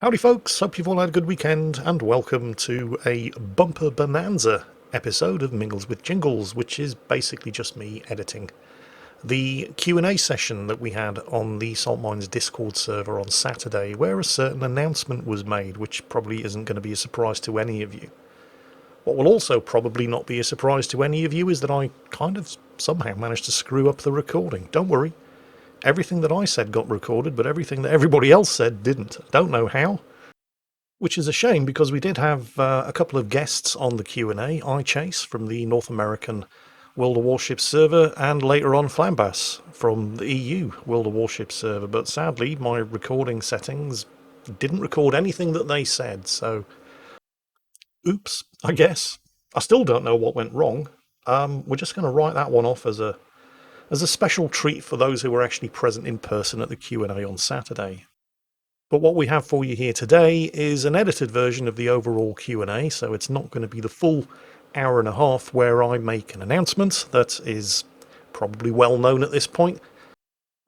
Howdy folks, hope you've all had a good weekend and welcome to a bumper bonanza episode of Mingles with Jingles, which is basically just me editing the Q&A session that we had on the Saltmines Discord server on Saturday, where a certain announcement was made, which probably isn't going to be a surprise to any of you. What will also probably not be a surprise to any of you is that I kind of somehow managed to screw up the recording. Don't worry. Everything that I said got recorded, but everything that everybody else said didn't. Don't know how. Which is a shame because we did have a couple of guests on the Q&A. iChase from the North American World of Warships server, and later on Flambass from the EU World of Warships server. But sadly, my recording settings didn't record anything that they said. So, oops, I guess. I still don't know what went wrong. We're just going to write that one off as a special treat for those who were actually present in person at the Q&A on Saturday. But what we have for you here today is an edited version of the overall Q&A, so it's not going to be the full hour and a half where I make an announcement that is probably well known at this point,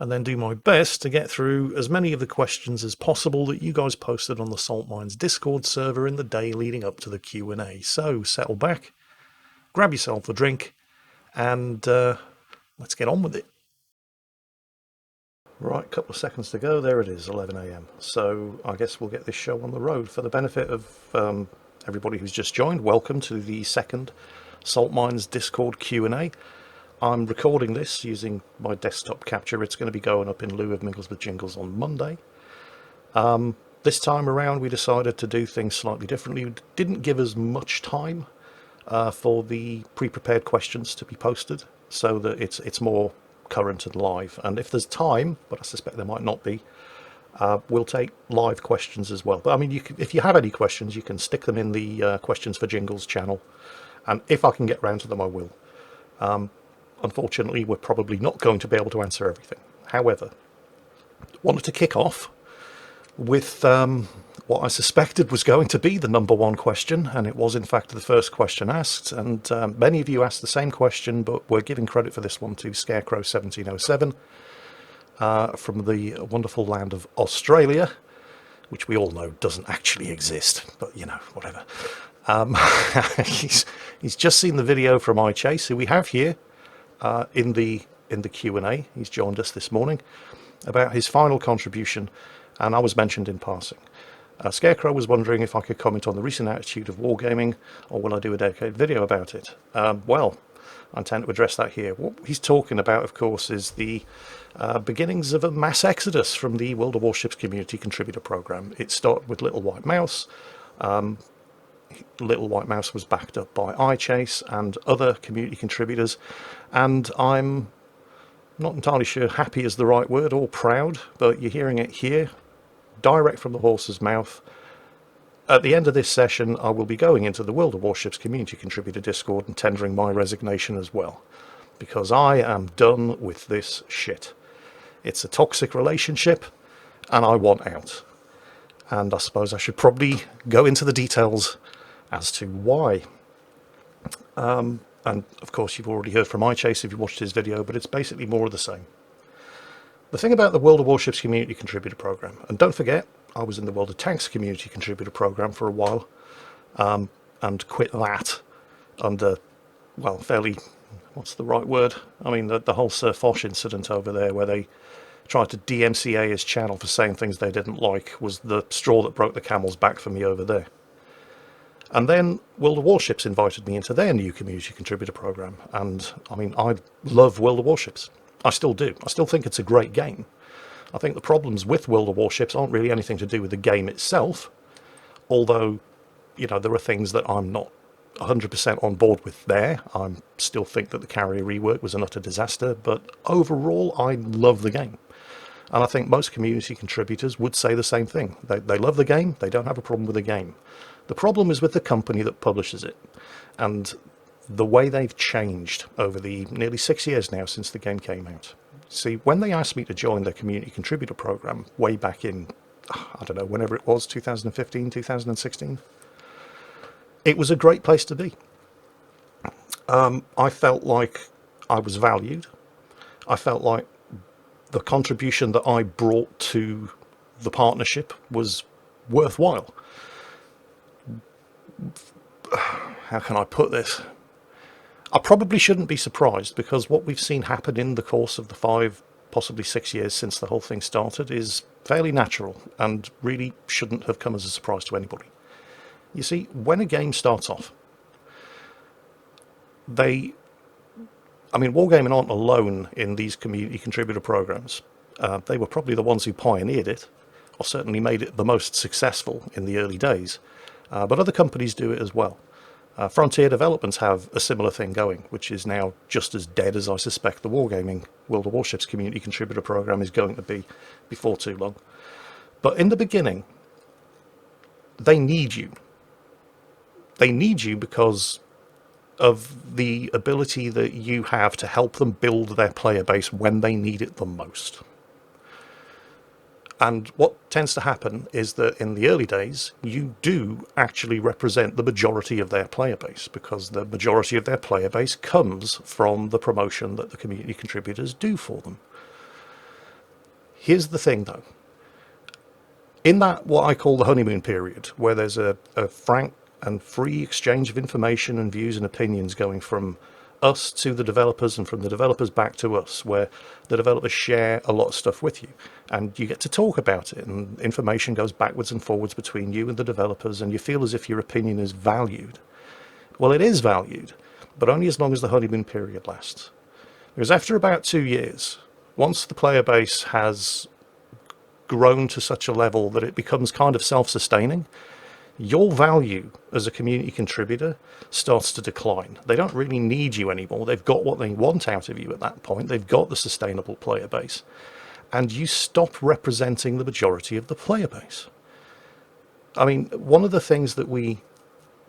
and then do my best to get through as many of the questions as possible that you guys posted on the Saltmines Discord server in the day leading up to the Q&A. So settle back, grab yourself a drink, and let's get on with it. Right, a couple of seconds to go. There it is, 11 a.m. So I guess we'll get this show on the road. For the benefit of everybody who's just joined, welcome to the second Saltmines Discord Q&A. I'm recording this using my desktop capture. It's going to be going up in lieu of Mingles with Jingles on Monday. This time around, we decided to do things slightly differently. We didn't give us much time for the pre-prepared questions to be posted, so that it's more current and live. And if there's time, but I suspect there might not be, we'll take live questions as well. But I mean, if you have any questions, you can stick them in the Questions for Jingles channel, and if I can get round to them, I will. Unfortunately, we're probably not going to be able to answer everything. However, wanted to kick off with what I suspected was going to be the number one question, and it was in fact the first question asked. And many of you asked the same question, but we're giving credit for this one to Scarecrow 1707 from the wonderful land of Australia, which we all know doesn't actually exist, but you know, whatever. He's just seen the video from iChase, who we have here in the Q&A. He's joined us this morning about his final contribution, and I was mentioned in passing. Scarecrow was wondering if I could comment on the recent attitude of Wargaming, or will I do a dedicated video about it? Well, I intend to address that here. What he's talking about, of course, is the beginnings of a mass exodus from the World of Warships Community Contributor Program. It started with Little White Mouse. Little White Mouse was backed up by iChase and other community contributors, and I'm not entirely sure happy is the right word, or proud, but you're hearing it here, direct from the horse's mouth. At the end of this session, I will be going into the World of Warships Community Contributor Discord and tendering my resignation as well, because I am done with this shit. It's a toxic relationship, and I want out. And I suppose I should probably go into the details as to why. And of course, you've already heard from iChase if you watched his video, but it's basically more of the same. The thing about the World of Warships Community Contributor Program, and don't forget, I was in the World of Tanks Community Contributor Program for a while, and quit that under, well, fairly, what's the right word? I mean, the whole Sir Fosh incident over there, where they tried to DMCA his channel for saying things they didn't like, was the straw that broke the camel's back for me over there. And then World of Warships invited me into their new community contributor program. And I mean, I love World of Warships. I still do. I still think it's a great game. I think the problems with World of Warships aren't really anything to do with the game itself. Although, you know, there are things that I'm not 100% on board with there. I still think that the carrier rework was an utter disaster. But overall, I love the game. And I think most community contributors would say the same thing. They love the game. They don't have a problem with the game. The problem is with the company that publishes it, and the way they've changed over the nearly 6 years now since the game came out. See, when they asked me to join their community contributor program way back in, I don't know, whenever it was, 2015, 2016, it was a great place to be. I felt like I was valued. I felt like the contribution that I brought to the partnership was worthwhile. How can I put this? I probably shouldn't be surprised, because what we've seen happen in the course of the 5, possibly 6 years since the whole thing started is fairly natural and really shouldn't have come as a surprise to anybody. You see, when a game starts off, Wargaming aren't alone in these community contributor programs. They were probably the ones who pioneered it, or certainly made it the most successful in the early days. But other companies do it as well. Frontier Developments have a similar thing going, which is now just as dead as I suspect the Wargaming World of Warships community contributor program is going to be before too long. But in the beginning, they need you. They need you because of the ability that you have to help them build their player base when they need it the most. And what tends to happen is that in the early days, you do actually represent the majority of their player base, because the majority of their player base comes from the promotion that the community contributors do for them. Here's the thing, though. In that, what I call the honeymoon period, where there's a frank and free exchange of information and views and opinions going from us to the developers and from the developers back to us, where the developers share a lot of stuff with you and you get to talk about it, and information goes backwards and forwards between you and the developers, and you feel as if your opinion is valued. Well, it is valued, but only as long as the honeymoon period lasts. Because after about 2 years, once the player base has grown to such a level that it becomes kind of self-sustaining, your value as a community contributor starts to decline. They don't really need you anymore. They've got what they want out of you at that point. They've got the sustainable player base. And you stop representing the majority of the player base. I mean, one of the things that we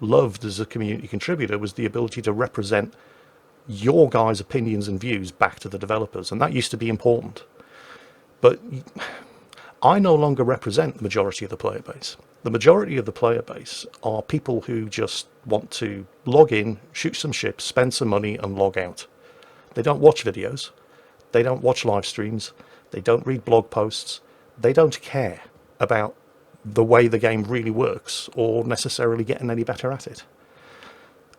loved as a community contributor was the ability to represent your guys' opinions and views back to the developers. And that used to be important. But I no longer represent the majority of the player base. The majority of the player base are people who just want to log in, shoot some ships, spend some money and log out. They don't watch videos. They don't watch live streams. They don't read blog posts. They don't care about the way the game really works or necessarily getting any better at it.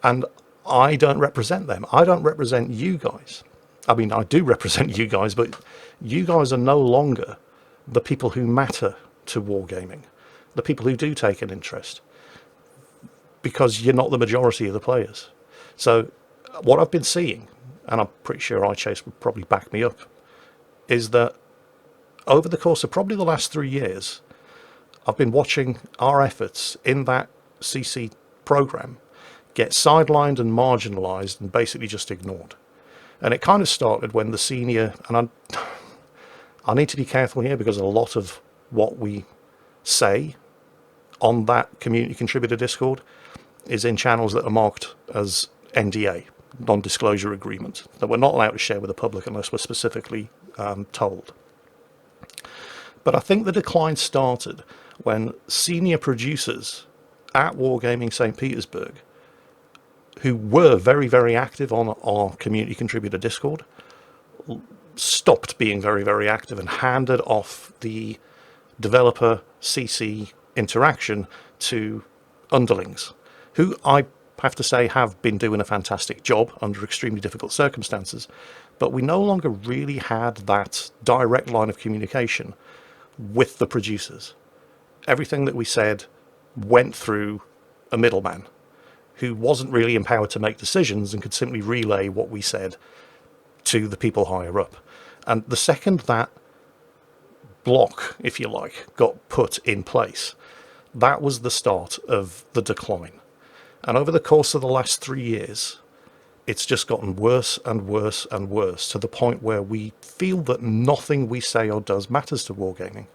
And I don't represent them. I don't represent you guys. I mean, I do represent you guys, but you guys are no longer the people who matter to Wargaming, the people who do take an interest, because you're not the majority of the players. So what I've been seeing, and I'm pretty sure iChase would probably back me up, is that over the course of probably the last 3 years, I've been watching our efforts in that CC program get sidelined and marginalized and basically just ignored. And it kind of started when the senior, and I need to be careful here because a lot of what we say on that community contributor Discord is in channels that are marked as NDA, non-disclosure agreement, that we're not allowed to share with the public unless we're specifically told. But I think the decline started when senior producers at Wargaming St. Petersburg, who were very, very active on our community contributor Discord, stopped being very, very active and handed off the developer CC interaction to underlings, who I have to say have been doing a fantastic job under extremely difficult circumstances. But we no longer really had that direct line of communication with the producers. Everything that we said went through a middleman who wasn't really empowered to make decisions and could simply relay what we said to the people higher up. And the second that block, if you like, got put in place, that was the start of the decline. And over the course of the last 3 years, it's just gotten worse and worse and worse, to the point where we feel that nothing we say or does matters to Wargaming.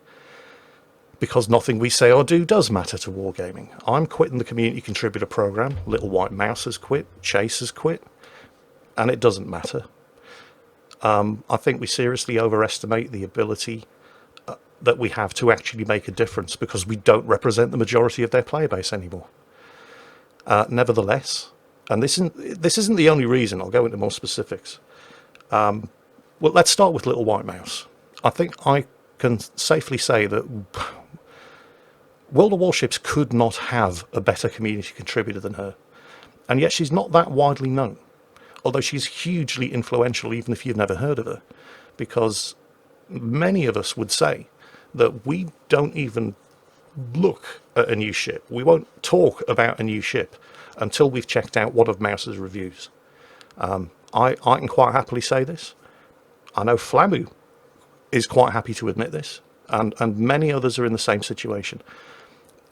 Because nothing we say or do does matter to Wargaming. I'm quitting the community contributor program. Little White Mouse has quit. Chase has quit. And it doesn't matter. I think we seriously overestimate the ability that we have to actually make a difference, because we don't represent the majority of their player base anymore. Nevertheless, and this isn't the only reason, I'll go into more specifics. Well, let's start with Little White Mouse. I think I can safely say that World of Warships could not have a better community contributor than her. And yet she's not that widely known, although she's hugely influential even if you've never heard of her, because many of us would say that we don't even look at a new ship. We won't talk about a new ship until we've checked out one of Mouse's reviews. I can quite happily say this. I know Flamu is quite happy to admit this, and many others are in the same situation.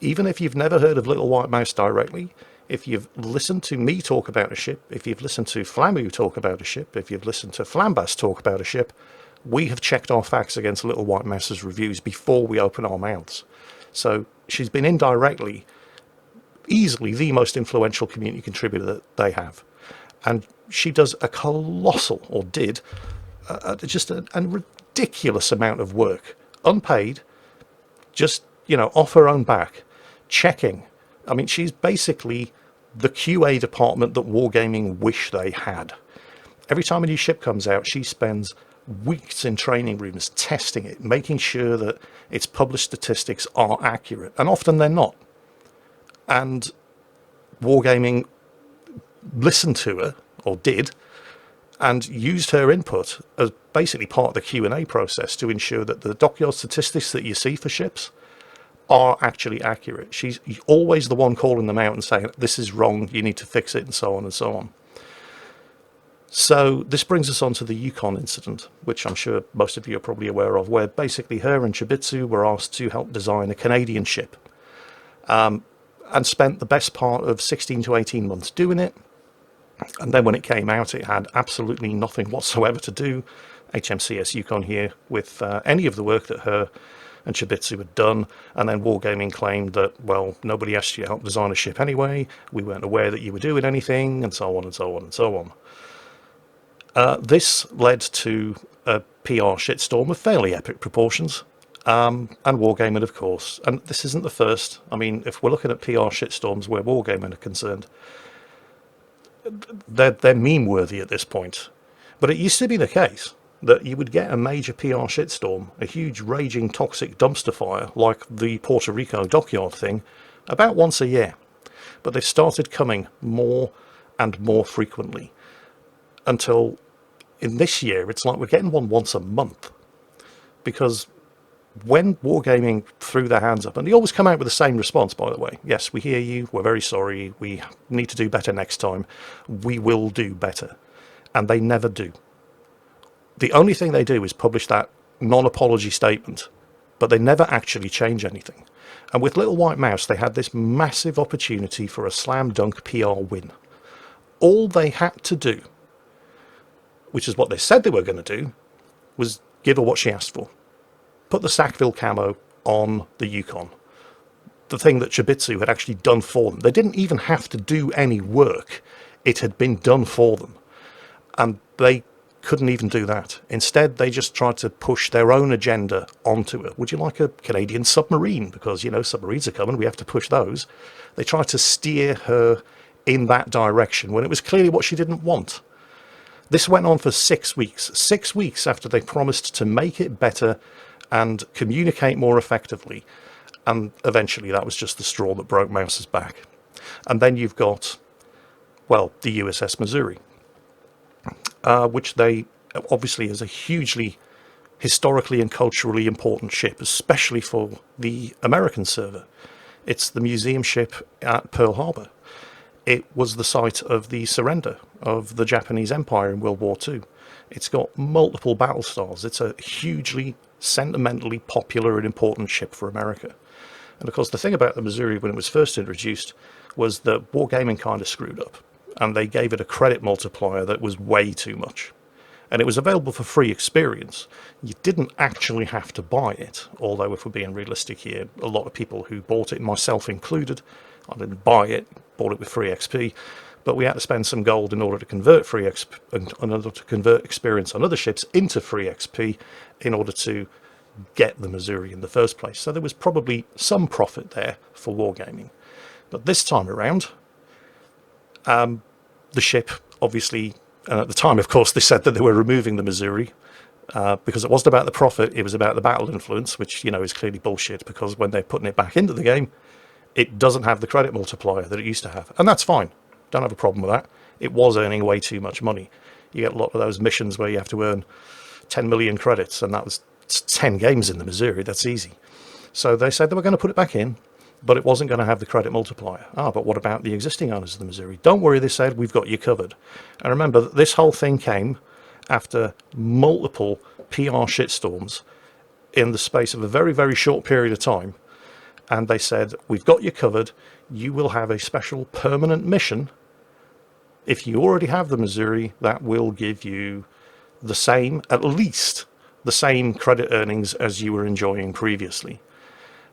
Even if you've never heard of Little White Mouse directly, if you've listened to me talk about a ship, if you've listened to Flamu talk about a ship, if you've listened to Flambass talk about a ship, we have checked our facts against Little White Mouse's reviews before we open our mouths. So she's been indirectly, easily the most influential community contributor that they have. And she does a colossal, or did, just a ridiculous amount of work, unpaid, just, off her own back, checking. I mean, she's basically the QA department that Wargaming wish they had. Every time a new ship comes out, she spends weeks in training rooms testing it, making sure that its published statistics are accurate, and often they're not. And Wargaming listened to her, or did, and used her input as basically part of the Q&A process to ensure that the dockyard statistics that you see for ships are actually accurate. She's always the one calling them out and saying, this is wrong, you need to fix it, and so on and so on. So this brings us on to the Yukon incident, which I'm sure most of you are probably aware of, where basically her and Shibitsu were asked to help design a Canadian ship, and spent the best part of 16 to 18 months doing it. And then when it came out, it had absolutely nothing whatsoever to do, HMCS Yukon here, with any of the work that her and Shibitsu had done. And then Wargaming claimed that, well, nobody asked you to help design a ship anyway, we weren't aware that you were doing anything, and so on and so on and so on. This led to a PR shitstorm of fairly epic proportions, and Wargaming, of course. And this isn't the first. I mean, if we're looking at PR shitstorms where Wargaming are concerned, they're meme-worthy at this point. But it used to be the case that you would get a major PR shitstorm, a huge raging toxic dumpster fire like the Puerto Rico dockyard thing, about once a year. But they've started coming more and more frequently, until in this year it's like we're getting one once a month. Because when Wargaming threw their hands up, and they always come out with the same response, by the way, yes, we hear you, we're very sorry, we need to do better next time, we will do better. And they never do. The only thing they do is publish that non-apology statement, but they never actually change anything. And with Little White Mouse, they had this massive opportunity for a slam dunk PR win. All they had to do, which is what they said they were going to do, was give her what she asked for. Put the Sackville camo on the Yukon, the thing that Shibitsu had actually done for them. They didn't even have to do any work. It had been done for them. And they couldn't even do that. Instead, they just tried to push their own agenda onto it. Would you like a Canadian submarine? Because, submarines are coming, we have to push those. They tried to steer her in that direction when it was clearly what she didn't want. This went on for 6 weeks. 6 weeks after they promised to make it better and communicate more effectively. And eventually that was just the straw that broke Mouse's back. And then you've got, well, the USS Missouri, which they obviously is a hugely historically and culturally important ship, especially for the American server. It's the museum ship at Pearl Harbor. It was the site of the surrender of the Japanese Empire in World War II. It's got multiple battle stars. It's a hugely sentimentally popular and important ship for America. And of course, the thing about the Missouri when it was first introduced was that Wargaming kind of screwed up, and they gave it a credit multiplier that was way too much. And it was available for free experience. You didn't actually have to buy it, although if we're being realistic here, a lot of people who bought it, myself included, I didn't buy it, bought it with free XP, but we had to spend some gold in order to convert free XP, in order to convert experience on other ships into free XP in order to get the Missouri in the first place. So there was probably some profit there for Wargaming. But this time around, the ship, obviously, and at the time, of course, they said that they were removing the Missouri. because it wasn't about the profit, it was about the battle influence, which, you know, is clearly bullshit, because when they're putting it back into the game, it doesn't have the credit multiplier that it used to have. And that's fine. Don't have a problem with that. It was earning way too much money. You get a lot of those missions where you have to earn 10 million credits, and that was 10 games in the Missouri. That's easy. So they said they were going to put it back in, but it wasn't going to have the credit multiplier. But what about the existing owners of the Missouri? Don't worry, they said, we've got you covered. And remember, this whole thing came after multiple PR shitstorms in the space of a very, very short period of time. And they said, we've got you covered. You will have a special permanent mission. If you already have the Missouri, that will give you the same, at least the same credit earnings as you were enjoying previously.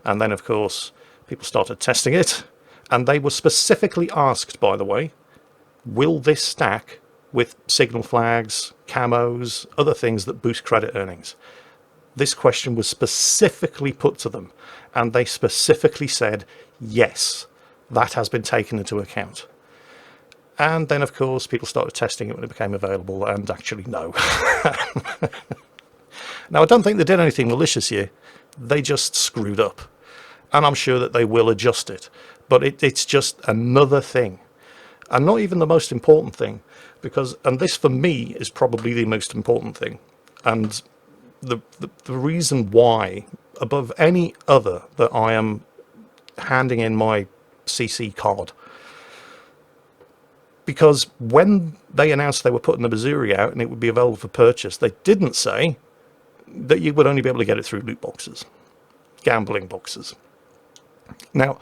And then, of course, people started testing it, and they were specifically asked, by the way, will this stack with signal flags, camos, other things that boost credit earnings? This question was specifically put to them, and they specifically said, yes, that has been taken into account. And then, of course, people started testing it when it became available, and actually, no. Now, I don't think they did anything malicious here. They just screwed up. And I'm sure that they will adjust it. But it's just another thing. And not even the most important thing. And this, for me, is probably the most important thing. And the reason why, above any other, that I am handing in my CC card, because when they announced they were putting the Missouri out and it would be available for purchase, they didn't say that you would only be able to get it through loot boxes, gambling boxes. Now,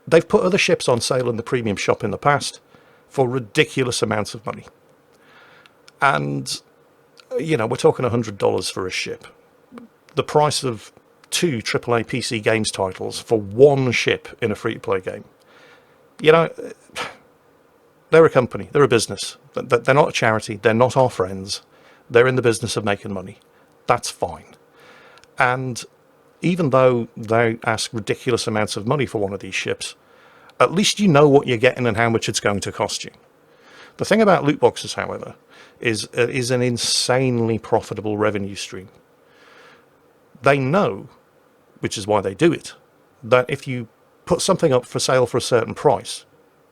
they've put other ships on sale in the premium shop in the past for ridiculous amounts of money. And, you know, we're talking $100 for a ship. The price of 2 AAA PC games titles for one ship in a free-to-play game. You know, they're a company, they're a business. They're not a charity, they're not our friends. They're in the business of making money. That's fine. And even though they ask ridiculous amounts of money for one of these ships, at least you know what you're getting and how much it's going to cost you. The thing about loot boxes, however, is an insanely profitable revenue stream. They know, which is why they do it, that if you put something up for sale for a certain price,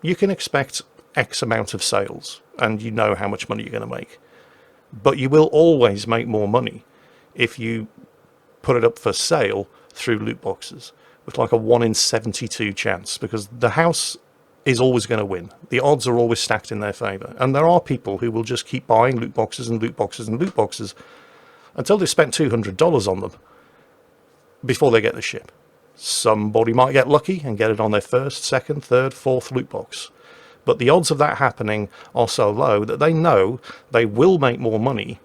you can expect X amount of sales, and you know how much money you're going to make. But you will always make more money if you put it up for sale through loot boxes, with like a 1 in 72 chance, because the house is always going to win. The odds are always stacked in their favour. And there are people who will just keep buying loot boxes and loot boxes and loot boxes until they've spent $200 on them before they get the ship. Somebody might get lucky and get it on their first, second, third, fourth loot box. But the odds of that happening are so low that they know they will make more money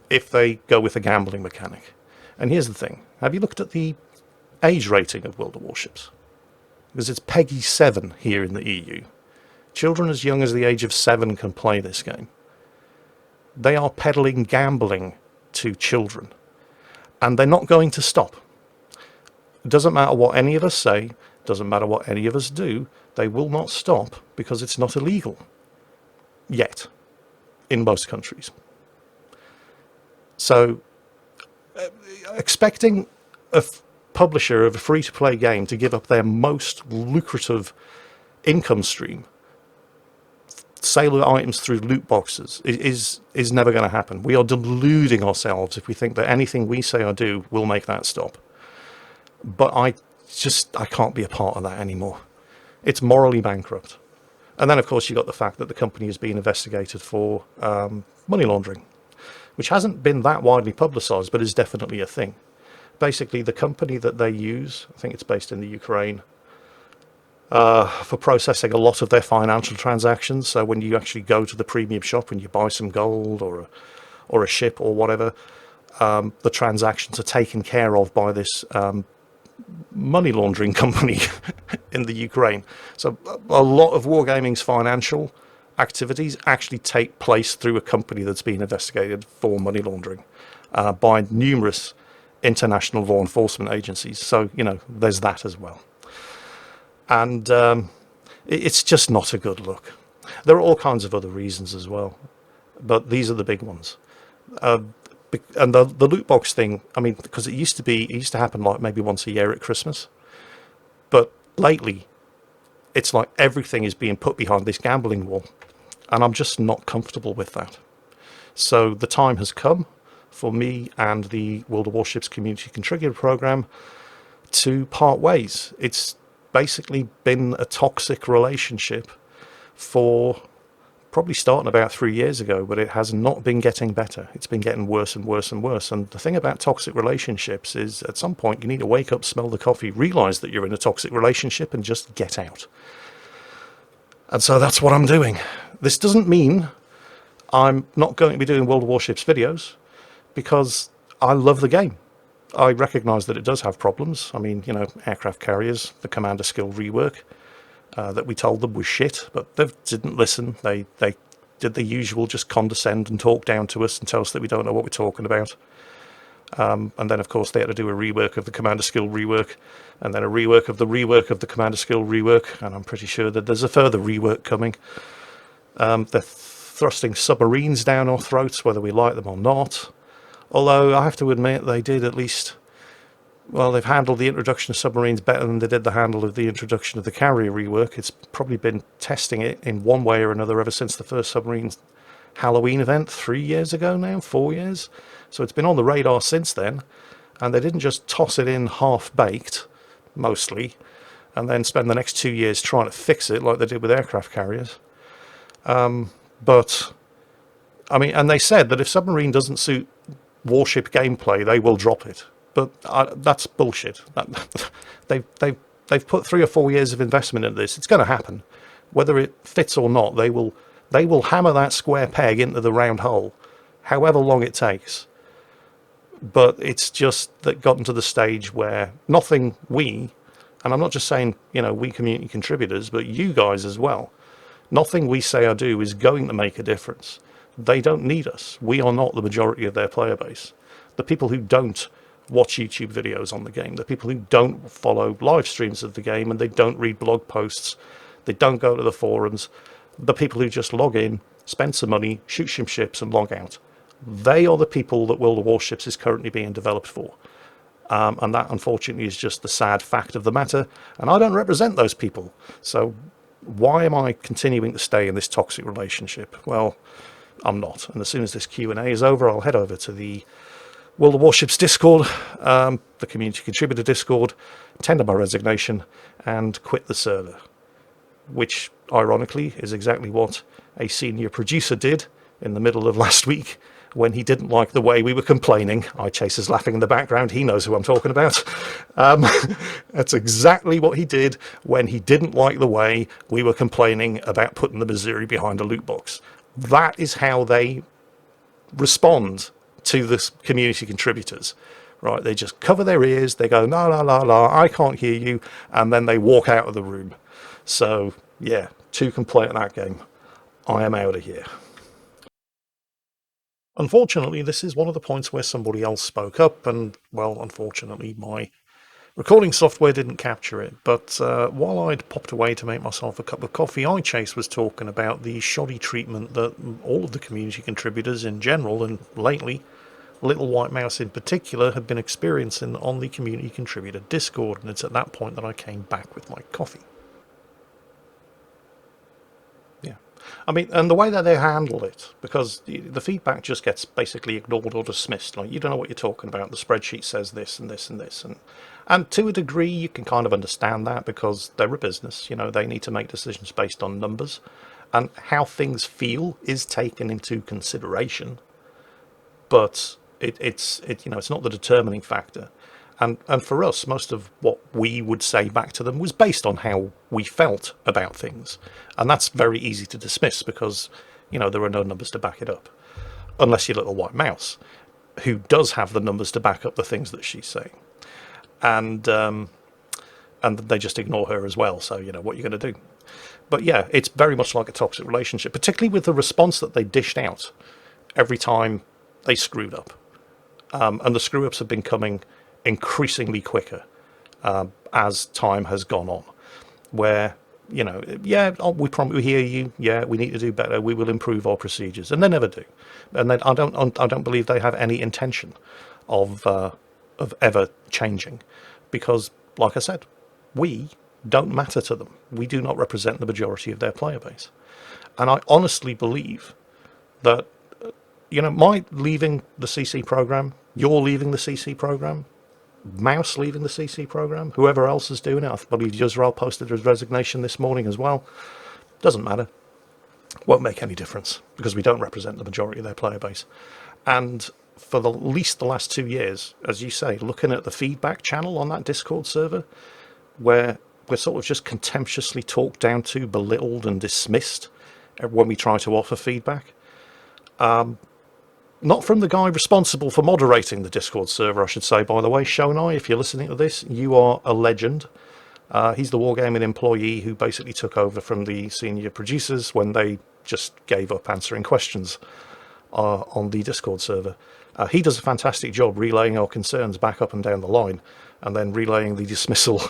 if they go with a gambling mechanic. And here's the thing. Have you looked at the age rating of World of Warships? Because it's PEGI 7 here in the EU. Children as young as the age of 7 can play this game. They are peddling gambling to children. And they're not going to stop. It doesn't matter what any of us say, doesn't matter what any of us do, they will not stop because it's not illegal. Yet. In most countries. So, expecting a publisher of a free-to-play game to give up their most lucrative income stream, sale of items through loot boxes, is never going to happen. We are deluding ourselves if we think that anything we say or do will make that stop. But I can't be a part of that anymore. It's morally bankrupt. And then, of course, you've got the fact that the company is being investigated for money laundering, which hasn't been that widely publicised, but is definitely a thing. Basically, the company that they use, I think it's based in the Ukraine, for processing a lot of their financial transactions. So when you actually go to the premium shop and you buy some gold or a ship or whatever, the transactions are taken care of by this money laundering company in the Ukraine. So a lot of Wargaming's financial activities actually take place through a company that's been investigated for money laundering by numerous international law enforcement agencies. So, you know, there's that as well. And it's just not a good look. There are all kinds of other reasons as well, but these are the big ones. And the loot box thing, I mean, because it used to happen like maybe once a year at Christmas, but lately it's like everything is being put behind this gambling wall, and I'm just not comfortable with that. So the time has come for me and the World of Warships Community Contributor Program to part ways. It's basically been a toxic relationship for probably starting about 3 years ago, but it has not been getting better. It's been getting worse and worse and worse. And the thing about toxic relationships is at some point you need to wake up, smell the coffee, realize that you're in a toxic relationship and just get out. And so that's what I'm doing. This doesn't mean I'm not going to be doing World of Warships videos, because I love the game. I recognize that it does have problems. I mean, aircraft carriers, the commander skill rework, that we told them was shit, but they didn't listen. They did the usual, just condescend and talk down to us and tell us that we don't know what we're talking about. And then, of course, they had to do a rework of the commander skill rework, and then a rework of the commander skill rework, and I'm pretty sure that there's a further rework coming. They're thrusting submarines down our throats, whether we like them or not. Although I have to admit, they did at least... Well, they've handled the introduction of submarines better than they did the handle of the introduction of the carrier rework. It's probably been testing it in one way or another ever since the first submarine Halloween event 3 years ago now, 4 years. So it's been on the radar since then, and they didn't just toss it in half-baked, mostly, and then spend the next 2 years trying to fix it like they did with aircraft carriers. But, I mean, and they said that if submarine doesn't suit warship gameplay, they will drop it. But that's bullshit. They've put 3 or 4 years of investment into this. It's going to happen, whether it fits or not. They will hammer that square peg into the round hole, however long it takes. But it's just that gotten to the stage where nothing we, and I'm not just saying we community contributors, but you guys as well, nothing we say or do is going to make a difference. They don't need us. We are not the majority of their player base. The people who don't watch YouTube videos on the game, the people who don't follow live streams of the game, and they don't read blog posts, they don't go to the forums, the people who just log in, spend some money, shoot some ships and log out. They are the people that World of Warships is currently being developed for. And that unfortunately is just the sad fact of the matter, and I don't represent those people. So why am I continuing to stay in this toxic relationship? Well, I'm not. And as soon as this Q&A is over, I'll head over to the World of Warships Discord, the Community Contributor Discord, tender my resignation, and quit the server. Which, ironically, is exactly what a senior producer did in the middle of last week when he didn't like the way we were complaining. Chase is laughing in the background. He knows who I'm talking about. That's exactly what he did when he didn't like the way we were complaining about putting the Missouri behind a loot box. That is how they respond to the community contributors, right? They just cover their ears, they go, la, la, la, la, I can't hear you, and then they walk out of the room. So, yeah, 2 can play at that game. I am out of here. Unfortunately, this is one of the points where somebody else spoke up, and, well, unfortunately, my recording software didn't capture it. But while I'd popped away to make myself a cup of coffee, iChase was talking about the shoddy treatment that all of the community contributors in general, and lately Little White Mouse in particular, had been experiencing on the community contributor Discord, and it's at that point that I came back with my coffee. Yeah, I mean, and the way that they handle it, because the feedback just gets basically ignored or dismissed. Like, you don't know what you're talking about. The spreadsheet says this and this and this, and to a degree you can kind of understand that, because they're a business. They need to make decisions based on numbers, and how things feel is taken into consideration. But it's not the determining factor, and for us, most of what we would say back to them was based on how we felt about things, and that's very easy to dismiss because there are no numbers to back it up, unless you're Little White Mouse, who does have the numbers to back up the things that she's saying, and they just ignore her as well. So what you're going to do. But yeah, it's very much like a toxic relationship, particularly with the response that they dished out every time they screwed up. And the screw-ups have been coming increasingly quicker as time has gone on, where you know, yeah, oh, we hear you. Yeah, we need to do better. We will improve our procedures, and they never do. And then I don't believe they have any intention of ever changing, because, like I said, we don't matter to them. We do not represent the majority of their player base, and I honestly believe that, you know, my leaving the CC program, you're leaving the CC program, Mouse leaving the CC program, whoever else is doing it. I believe Israel posted his resignation this morning as well. Doesn't matter. Won't make any difference because we don't represent the majority of their player base. And for the least the last 2 years, as you say, looking at the feedback channel on that Discord server, where we're sort of just contemptuously talked down to, belittled and dismissed when we try to offer feedback. Not from the guy responsible for moderating the Discord server, I should say, by the way. Shonai, if you're listening to this, you are a legend. He's the Wargaming employee who basically took over from the senior producers when they just gave up answering questions on the Discord server. He does a fantastic job relaying our concerns back up and down the line, and then relaying the dismissal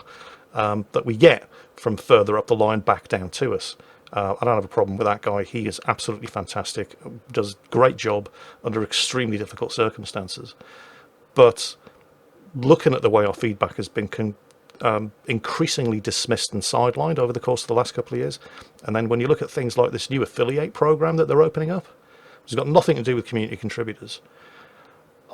that we get from further up the line back down to us. I don't have a problem with that guy. He is absolutely fantastic, does a great job under extremely difficult circumstances. But looking at the way our feedback has been increasingly dismissed and sidelined over the course of the last couple of years, and then when you look at things like this new affiliate program that they're opening up, it's got nothing to do with community contributors.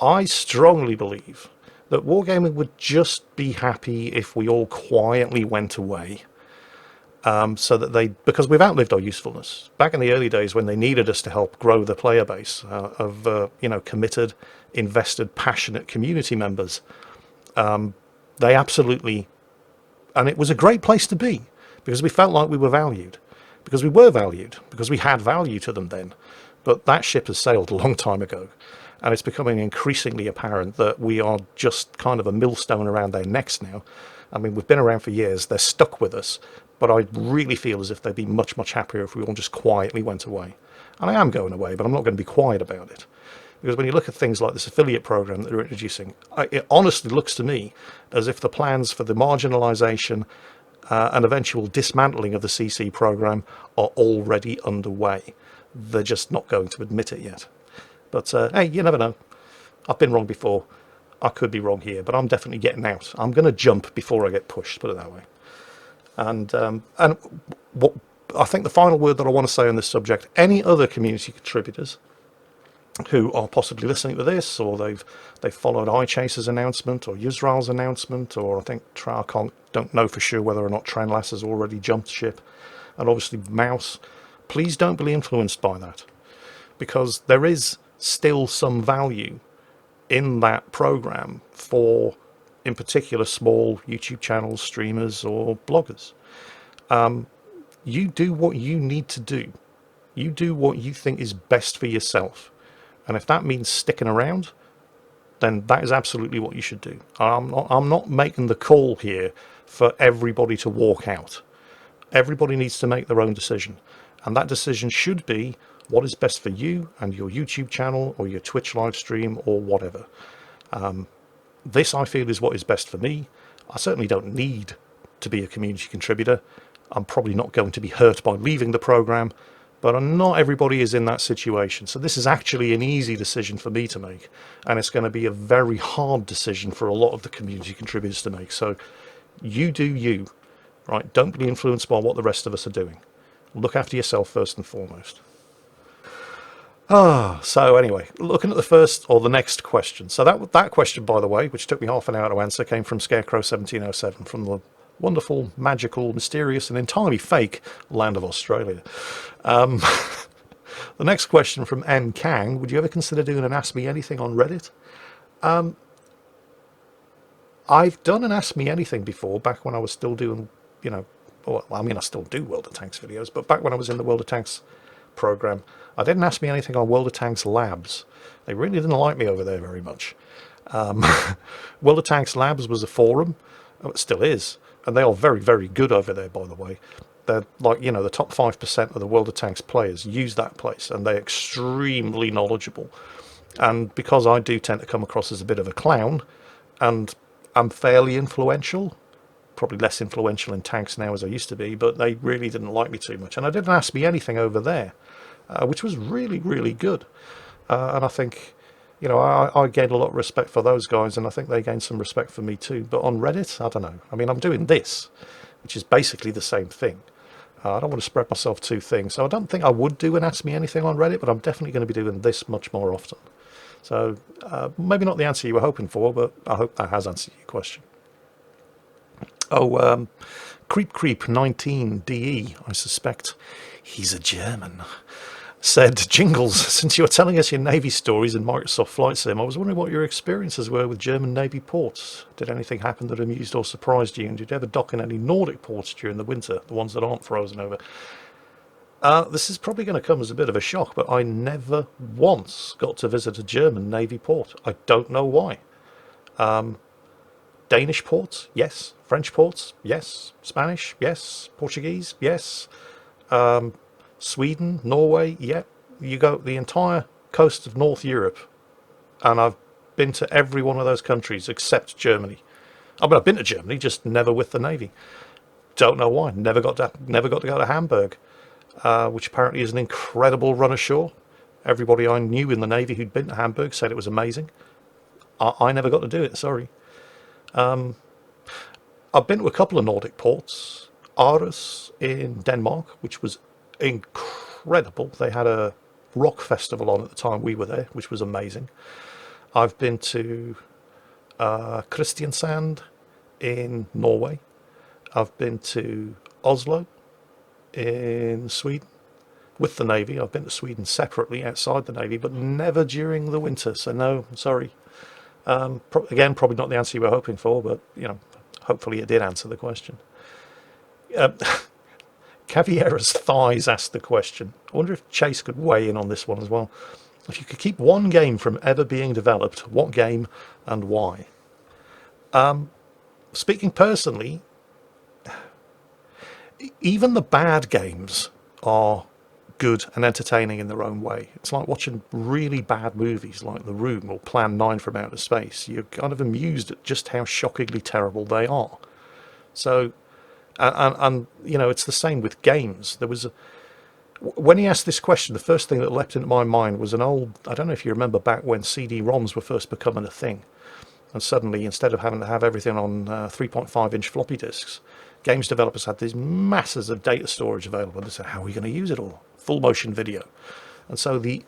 I strongly believe that Wargaming would just be happy if we all quietly went away. So that because we've outlived our usefulness. Back in the early days when they needed us to help grow the player base of committed, invested, passionate community members, they absolutely, and it was a great place to be because we felt like we were valued, because we had value to them then. But that ship has sailed a long time ago, and it's becoming increasingly apparent that we are just kind of a millstone around their necks now. I mean, we've been around for years, they're stuck with us. But I really feel as if they'd be much, much happier if we all just quietly went away. And I am going away, but I'm not going to be quiet about it. Because when you look at things like this affiliate program that they're introducing, it honestly looks to me as if the plans for the marginalisation and eventual dismantling of the CC program are already underway. They're just not going to admit it yet. But hey, you never know. I've been wrong before. I could be wrong here, but I'm definitely getting out. I'm going to jump before I get pushed, put it that way. And what I think the final word that I want to say on this subject, any other community contributors who are possibly listening to this, or they've followed iChase's announcement or Yusral's announcement, or I think don't know for sure whether or not Trenlass has already jumped ship, and obviously Mouse, please don't be influenced by that, because there is still some value in that program for, in particular, small YouTube channels, streamers, or bloggers. You do what you need to do. You do what you think is best for yourself. And if that means sticking around, then that is absolutely what you should do. I'm not making the call here for everybody to walk out. Everybody needs to make their own decision. And that decision should be what is best for you and your YouTube channel or your Twitch live stream or whatever. This, I feel, is what is best for me. I certainly don't need to be a community contributor. I'm probably not going to be hurt by leaving the program, but not everybody is in that situation. So this is actually an easy decision for me to make, and it's going to be a very hard decision for a lot of the community contributors to make. So you do you, right? Don't be influenced by what the rest of us are doing. Look after yourself first and foremost. So anyway, looking at the first or the next question. So that question, by the way, which took me half an hour to answer, came from Scarecrow 1707 from the wonderful, magical, mysterious, and entirely fake land of Australia. The next question from N. Kang. Would you ever consider doing an Ask Me Anything on Reddit? I've done an Ask Me Anything before, back when I was still doing, well, I mean, I still do World of Tanks videos, but back when I was in the World of Tanks program, I didn't Ask Me Anything on World of Tanks Labs. They really didn't like me over there very much. World of Tanks Labs was a forum. It still is. And they are very, very good over there, by the way. They're like, the top 5% of the World of Tanks players use that place, and they're extremely knowledgeable. And because I do tend to come across as a bit of a clown, and I'm fairly influential, probably less influential in tanks now as I used to be, but they really didn't like me too much. And I didn't ask me anything over there, which was really, really good. And I think, you know, I gained a lot of respect for those guys, and I think they gained some respect for me too. But on Reddit, I don't know. I mean, I'm doing this, which is basically the same thing. I don't want to spread myself too thin, so I don't think I would do an Ask Me Anything on Reddit, but I'm definitely going to be doing this much more often. So maybe not the answer you were hoping for, but I hope that has answered your question. Oh, Creep 19DE, I suspect he's a German, said, Jingles, since you're telling us your Navy stories in Microsoft Flight Sim, I was wondering what your experiences were with German Navy ports. Did anything happen that amused or surprised you? And did you ever dock in any Nordic ports during the winter, the ones that aren't frozen over? This is probably going to come as a bit of a shock, but I never once got to visit a German Navy port. I don't know why. Danish ports, yes. French ports, yes. Spanish, yes. Portuguese, yes. Sweden, Norway, yeah. You go the entire coast of North Europe, and I've been to every one of those countries except Germany. I mean, I've been to Germany, just never with the Navy. Don't know why. Never got to go to Hamburg, which apparently is an incredible run ashore. Everybody I knew in the Navy who'd been to Hamburg said it was amazing. I never got to do it, sorry. I've been to a couple of Nordic ports. Aarhus in Denmark, which was incredible. They had a rock festival on at the time we were there, which was amazing. I've been to Kristiansand in Norway. I've been to Oslo in Sweden with the Navy. I've been to Sweden separately outside the Navy, but never during the winter. So no, sorry. Again, probably not the answer you were hoping for, but you know, hopefully it did answer the question. Caviera's Thighs asked the question. I wonder if Chase could weigh in on this one as well. If you could keep one game from ever being developed, what game and why? Speaking personally, even the bad games are good and entertaining in their own way. It's like watching really bad movies like The Room or Plan 9 from Outer Space. You're kind of amused at just how shockingly terrible they are. So, and you know, it's the same with games. When he asked this question, the first thing that leapt into my mind was an old, I don't know if you remember back when CD-ROMs were first becoming a thing. And suddenly, instead of having to have everything on 3.5-inch floppy disks, games developers had these masses of data storage available. They said, how are we going to use it all? Full motion video. And so the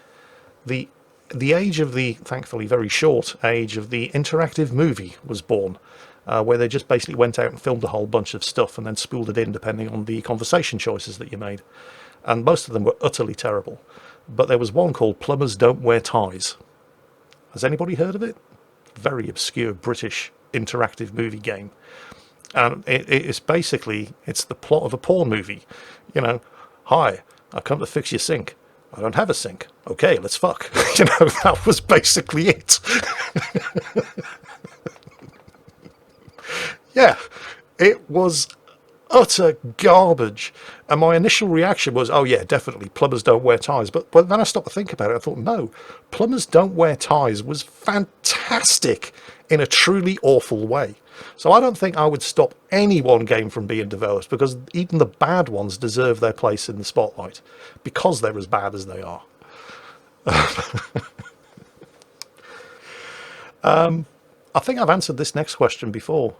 age of the, thankfully very short age of the interactive movie was born, where they just basically went out and filmed a whole bunch of stuff and then spooled it in depending on the conversation choices that you made. And most of them were utterly terrible. But there was one called Plumbers Don't Wear Ties. Has anybody heard of it? Very obscure British interactive movie game. And it's basically, it's the plot of a porn movie. You know, hi, I come to fix your sink. I don't have a sink. Okay, let's fuck. You know, that was basically it. Yeah, it was utter garbage. And my initial reaction was, oh yeah, definitely, plumbers don't wear ties. But then I stopped to think about it. I thought, no, Plumbers Don't Wear Ties was fantastic in a truly awful way. So I don't think I would stop any one game from being developed, because even the bad ones deserve their place in the spotlight because they're as bad as they are. I think I've answered this next question before.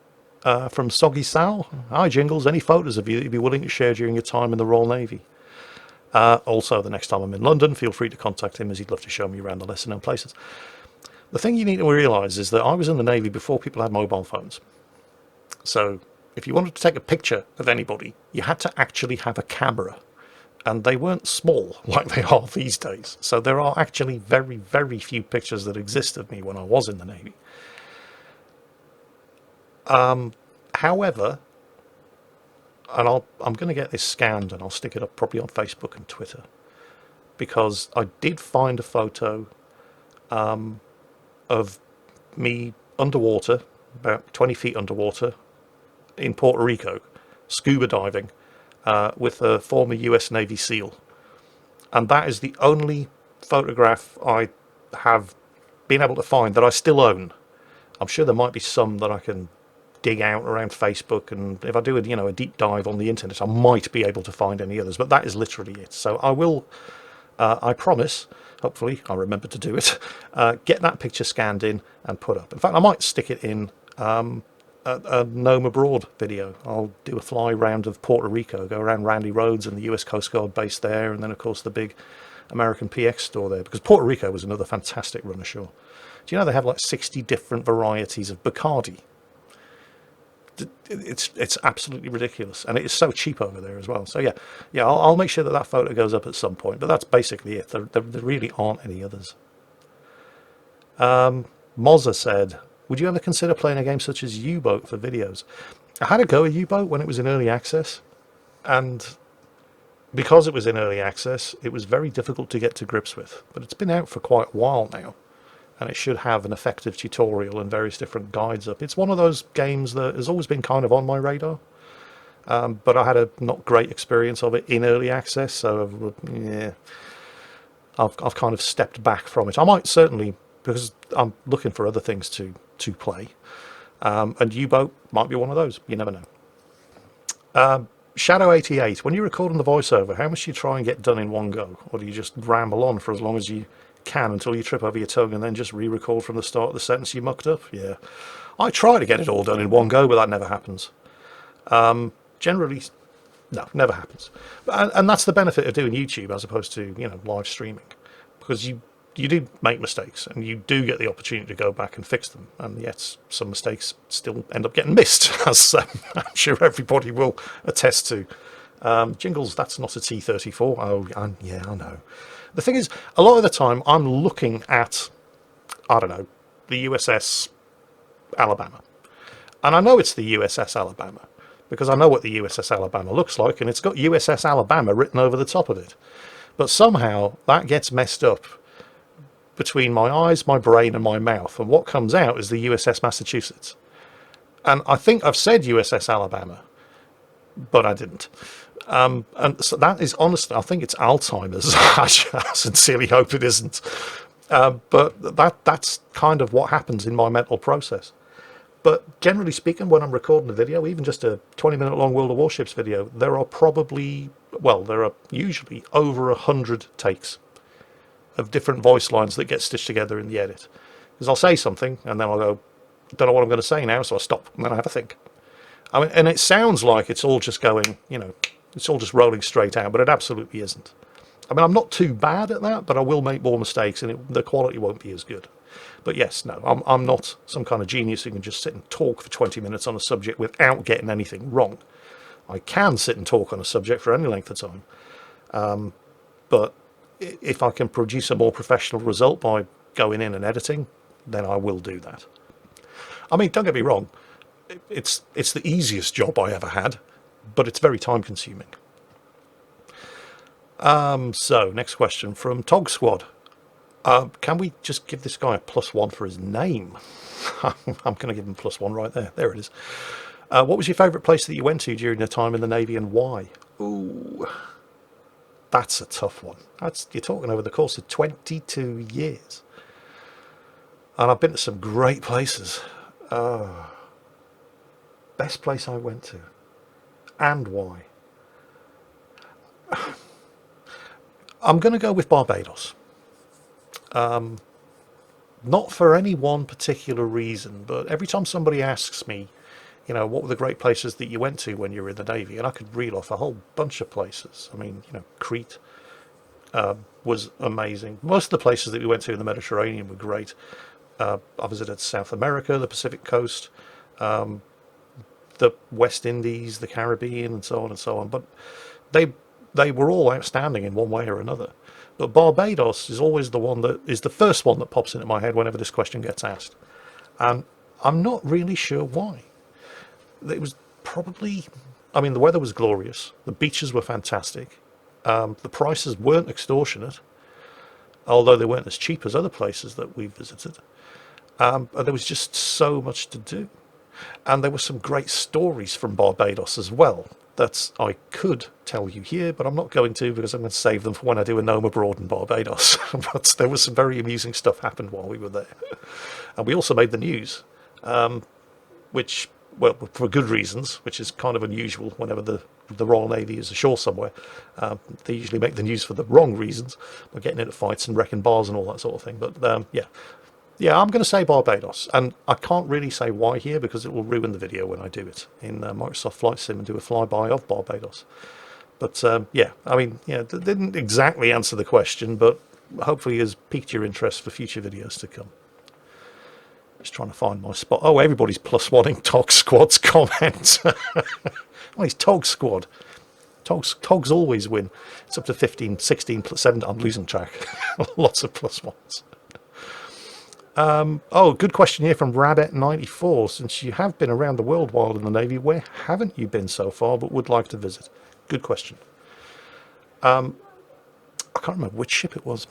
From Soggy Sal. Hi Jingles, any photos of you that you'd be willing to share during your time in the Royal Navy? Also, the next time I'm in London, feel free to contact him, as he'd love to show me around the lesser known places. The thing you need to realise is that I was in the Navy before people had mobile phones. So if you wanted to take a picture of anybody, you had to actually have a camera. And they weren't small like they are these days. So there are actually very, very few pictures that exist of me when I was in the Navy. However, and I'm going to get this scanned and I'll stick it up probably on Facebook and Twitter, because I did find a photo of me underwater, about 20 feet underwater, in Puerto Rico, scuba diving with a former US Navy SEAL. And that is the only photograph I have been able to find that I still own. I'm sure there might be some that I can dig out around Facebook, and if I do a deep dive on the internet, I might be able to find any others. But that is literally it. So I will. I promise. Hopefully, I'll remember to do it. Get that picture scanned in and put up. In fact, I might stick it in a Gnome Abroad video. I'll do a fly round of Puerto Rico, go around Randy Roads and the US Coast Guard base there, and then of course the big American PX store there, because Puerto Rico was another fantastic run ashore. Do you know they have like 60 different varieties of Bacardi? It's absolutely ridiculous, and it is so cheap over there as well. So yeah, I'll make sure that photo goes up at some point, but that's basically it. There really aren't any others. Mozza said, would you ever consider playing a game such as U-Boat for videos? I had a go at U-Boat when it was in early access, and because it was in early access, it was very difficult to get to grips with. But it's been out for quite a while now, and it should have an effective tutorial and various different guides up. It's one of those games that has always been kind of on my radar, but I had a not great experience of it in early access, so yeah, I've kind of stepped back from it. I might certainly, because I'm looking for other things to play, and U-Boat might be one of those. You never know. Shadow88, when you're recording the voiceover, how much do you try and get done in one go? Or do you just ramble on for as long as you can until you trip over your tongue and then just re-record from the start of the sentence you mucked up? Yeah. I try to get it all done in one go, but that never happens. Generally, no, never happens. And that's the benefit of doing YouTube as opposed to, live streaming. Because you do make mistakes, and you do get the opportunity to go back and fix them, and yet some mistakes still end up getting missed, as I'm sure everybody will attest to. Jingles, that's not a T-34. Oh, yeah, I know. The thing is, a lot of the time I'm looking at, I don't know, the USS Alabama, and I know it's the USS Alabama because I know what the USS Alabama looks like, and it's got USS Alabama written over the top of it. But somehow that gets messed up between my eyes, my brain, and my mouth, and what comes out is the USS Massachusetts. And I think I've said USS Alabama, but I didn't. And so that is honestly, I think it's Alzheimer's. I sincerely hope it isn't. But that's kind of what happens in my mental process. But generally speaking, when I'm recording a video, even just a 20-minute long World of Warships video, there are usually over 100 takes of different voice lines that get stitched together in the edit. Because I'll say something, and then I'll go, don't know what I'm going to say now, so I stop, and then I have a think. I mean, and it sounds like it's all just going, it's all just rolling straight out, but it absolutely isn't. I mean, I'm not too bad at that, but I will make more mistakes, and the quality won't be as good. But yes, no, I'm not some kind of genius who can just sit and talk for 20 minutes on a subject without getting anything wrong. I can sit and talk on a subject for any length of time, but if I can produce a more professional result by going in and editing, then I will do that. I mean, don't get me wrong, it's the easiest job I ever had, but it's very time consuming. So next question from Tog Squad. Can we just give this guy a +1 for his name? I'm going to give him +1 right there. There it is. What was your favourite place that you went to during your time in the Navy, and why? Ooh, that's a tough one. You're talking over the course of 22 years. And I've been to some great places. Best place I went to. And why? I'm going to go with Barbados. Not for any one particular reason, but every time somebody asks me, what were the great places that you went to when you were in the Navy? And I could reel off a whole bunch of places. I mean, Crete was amazing. Most of the places that we went to in the Mediterranean were great. I visited South America, the Pacific coast, the West Indies, the Caribbean, and so on and so on. But they were all outstanding in one way or another. But Barbados is always the one that is the first one that pops into my head whenever this question gets asked. And I'm not really sure why. It was probably, the weather was glorious. The beaches were fantastic. The prices weren't extortionate, although they weren't as cheap as other places that we visited. And there was just so much to do. And there were some great stories from Barbados as well that I could tell you here, but I'm not going to, because I'm going to save them for when I do a Gnome Abroad in Barbados. But there was some very amusing stuff happened while we were there. And we also made the news, which well, for good reasons, which is kind of unusual whenever the Royal Navy is ashore somewhere. They usually make the news for the wrong reasons, by getting into fights and wrecking bars and all that sort of thing. But yeah, I'm going to say Barbados, and I can't really say why here because it will ruin the video when I do it in Microsoft Flight Sim and do a flyby of Barbados. But yeah, I mean, yeah, they didn't exactly answer the question, but hopefully has piqued your interest for future videos to come. Just trying to find my spot. Oh, everybody's +1ing Tog Squad's comment. Oh, it's Tog Squad. Togs always win. It's up to 15, 16, +7. I'm losing track. Lots of +1s. Oh, good question here from Rabbit94. Since you have been around the world while in the Navy, where haven't you been so far but would like to visit? Good question. I can't remember which ship it was.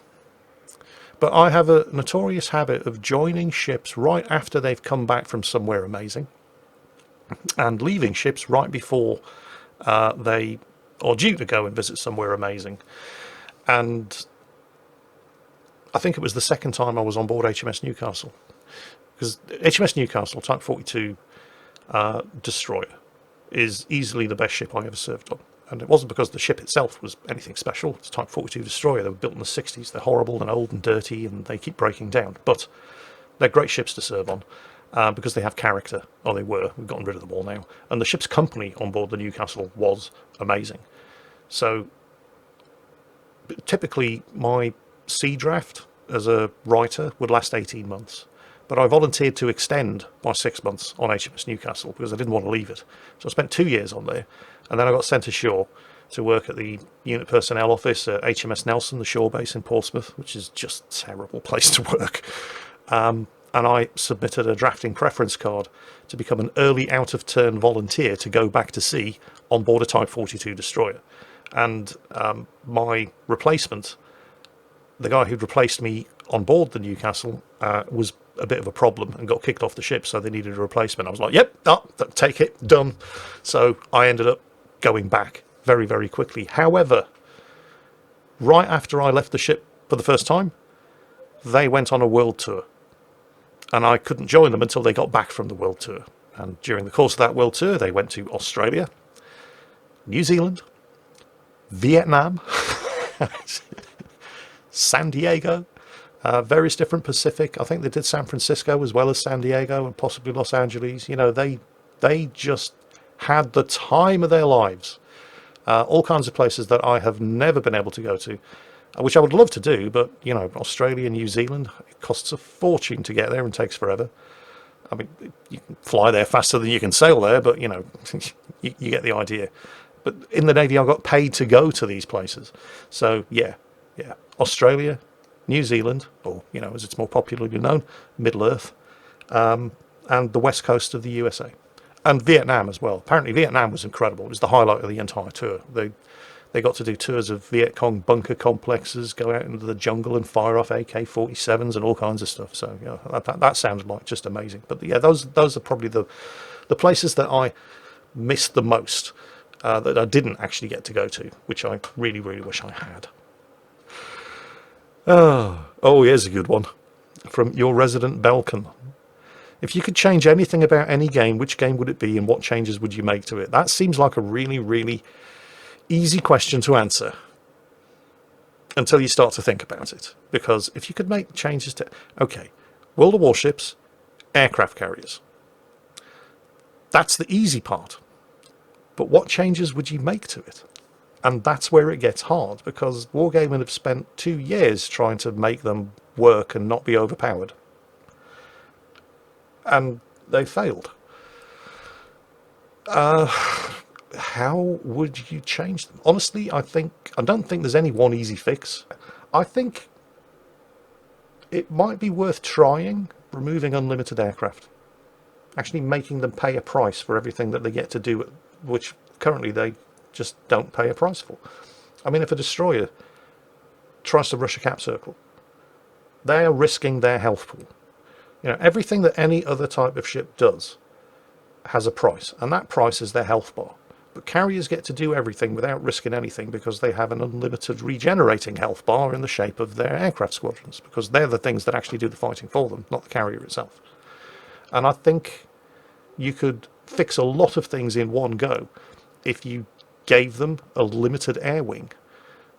But I have a notorious habit of joining ships right after they've come back from somewhere amazing and leaving ships right before they are due to go and visit somewhere amazing. And I think it was the second time I was on board HMS Newcastle, because HMS Newcastle Type 42 destroyer is easily the best ship I ever served on. And it wasn't because the ship itself was anything special. It's a Type 42 destroyer. They were built in the 60s. They're horrible and old and dirty, and they keep breaking down. But they're great ships to serve on because they have character. Or they were. We've gotten rid of them all now. And the ship's company on board the Newcastle was amazing. So typically my sea draft as a writer would last 18 months. But I volunteered to extend by 6 months on HMS Newcastle because I didn't want to leave it. So I spent 2 years on there, and then I got sent ashore to work at the unit personnel office at HMS Nelson, the shore base in Portsmouth, which is just a terrible place to work. And I submitted a drafting preference card to become an early out-of-turn volunteer to go back to sea on board a Type 42 destroyer. And my replacement, the guy who'd replaced me on board the Newcastle, was a bit of a problem and got kicked off the ship, so they needed a replacement. I was like, yep, take it, done. So I ended up going back very, very quickly. However, right after I left the ship for the first time, they went on a world tour, and I couldn't join them until they got back from the world tour. And during the course of that world tour, they went to Australia, New Zealand, Vietnam, San Diego, various different Pacific. I think they did San Francisco as well as San Diego and possibly Los Angeles. You know, they just had the time of their lives. All kinds of places that I have never been able to go to, which I would love to do, but, you know, Australia, New Zealand, it costs a fortune to get there and takes forever. I mean, you can fly there faster than you can sail there, but, you know, you get the idea. But in the Navy, I got paid to go to these places. So, yeah, Australia, New Zealand, or, you know, as it's more popularly known, Middle Earth, and the west coast of the USA. And Vietnam as well. Apparently Vietnam was incredible. It was the highlight of the entire tour. They got to do tours of Viet Cong bunker complexes, go out into the jungle and fire off AK-47s and all kinds of stuff. So, you know, that sounds like just amazing. But yeah, those are probably the places that I missed the most, that I didn't actually get to go to, which I really, really wish I had. Oh, here's a good one from your resident Belkin. If you could change anything about any game, which game would it be and what changes would you make to it? That seems like a really, really easy question to answer until you start to think about it. Because if you could make changes to... Okay, World of Warships, aircraft carriers. That's the easy part. But what changes would you make to it? And that's where it gets hard, because Wargaming have spent 2 years trying to make them work and not be overpowered. And they failed. How would you change them? Honestly, I don't think there's any one easy fix. I think it might be worth trying removing unlimited aircraft. Actually making them pay a price for everything that they get to do, which currently they just don't pay a price for. I mean, if a destroyer tries to rush a cap circle, they are risking their health pool. You know, everything that any other type of ship does has a price, and that price is their health bar. But carriers get to do everything without risking anything because they have an unlimited regenerating health bar in the shape of their aircraft squadrons, because they're the things that actually do the fighting for them, not the carrier itself. And I think you could fix a lot of things in one go if you gave them a limited air wing,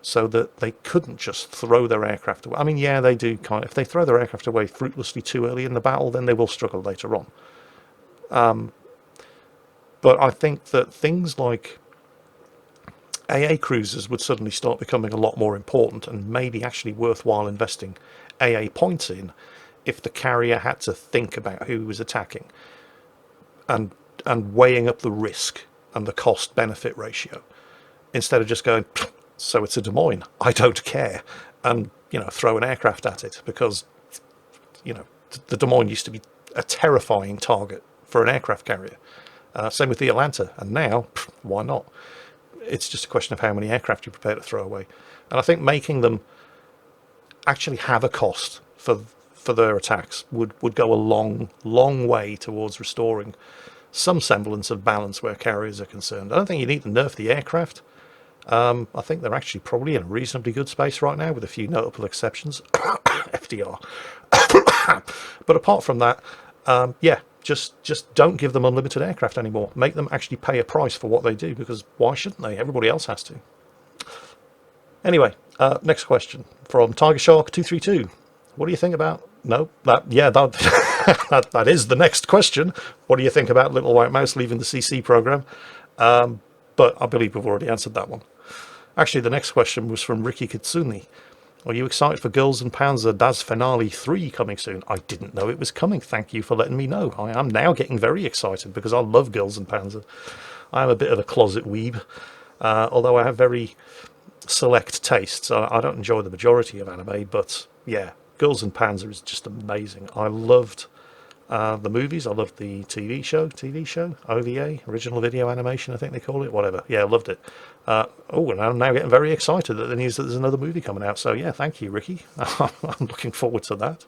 so that they couldn't just throw their aircraft away. I mean, yeah, they do if they throw their aircraft away fruitlessly too early in the battle, then they will struggle later on. But I think that things like AA cruisers would suddenly start becoming a lot more important, and maybe actually worthwhile investing AA points in if the carrier had to think about who he was attacking, and weighing up the risk and the cost benefit ratio, instead of just going, so it's a Des Moines, I don't care, and throw an aircraft at it, because the Des Moines used to be a terrifying target for an aircraft carrier. Same with the Atlanta, and now why not? It's just a question of how many aircraft you're prepared to throw away. And I think making them actually have a cost for their attacks would go a long way towards restoring some semblance of balance where carriers are concerned. I don't think you need to nerf the aircraft. I think they're actually probably in a reasonably good space right now, with a few notable exceptions. FDR. But apart from that, yeah, just don't give them unlimited aircraft anymore. Make them actually pay a price for what they do, because why shouldn't they? Everybody else has to. Anyway, next question from Tiger Shark 232. What do you think about... No, that that is the next question. What do you think about Little White Mouse leaving the CC program? But I believe we've already answered that one. Actually, the next question was from Ricky Kitsuni. Are you excited for Girls and Panzer Das Finale 3 coming soon? I didn't know it was coming. Thank you for letting me know. I am now getting very excited, because I love Girls and Panzer. I am a bit of a closet weeb, although I have very select tastes. I don't enjoy the majority of anime, but yeah, Girls and Panzer is just amazing. I loved the movies. I loved the TV show, OVA, original video animation, I think they call it, whatever. Yeah, I loved it. And I'm now getting very excited at the news that there's another movie coming out. So yeah, thank you, Ricky. I'm looking forward to that.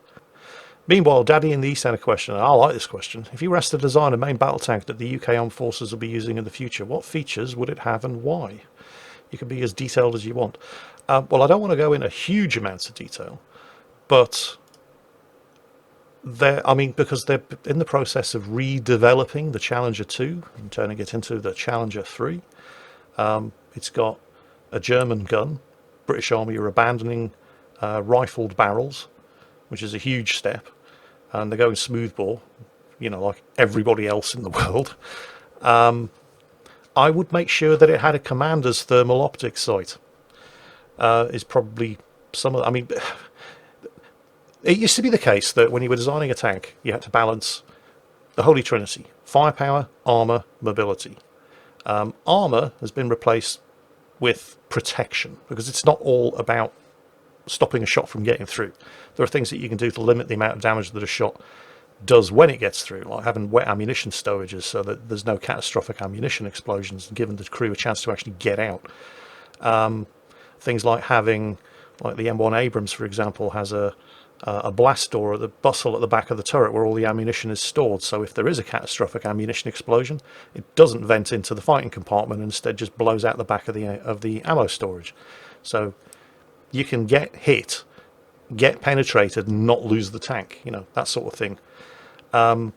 Meanwhile, Daddy in the East had a question, and I like this question. If you were asked to design a main battle tank that the UK Armed Forces will be using in the future, what features would it have and why? You can be as detailed as you want. Well, I don't want to go into huge amounts of detail, but because they're in the process of redeveloping the Challenger 2 and turning it into the Challenger 3. It's got a German gun. British Army are abandoning rifled barrels, which is a huge step, and they're going smoothbore, like everybody else in the world. I would make sure that it had a commander's thermal optic sight. Is probably it used to be the case that when you were designing a tank, you had to balance the Holy Trinity: firepower, armor, mobility. Armor has been replaced with protection, because it's not all about stopping a shot from getting through. There are things that you can do to limit the amount of damage that a shot does when it gets through, like having wet ammunition stowages so that there's no catastrophic ammunition explosions, and giving the crew a chance to actually get out. Things like having, like the M1 Abrams, for example, has a blast door at the bustle at the back of the turret where all the ammunition is stored. So if there is a catastrophic ammunition explosion, it doesn't vent into the fighting compartment, and instead just blows out the back of the ammo storage. So you can get hit, get penetrated, and not lose the tank. That sort of thing. And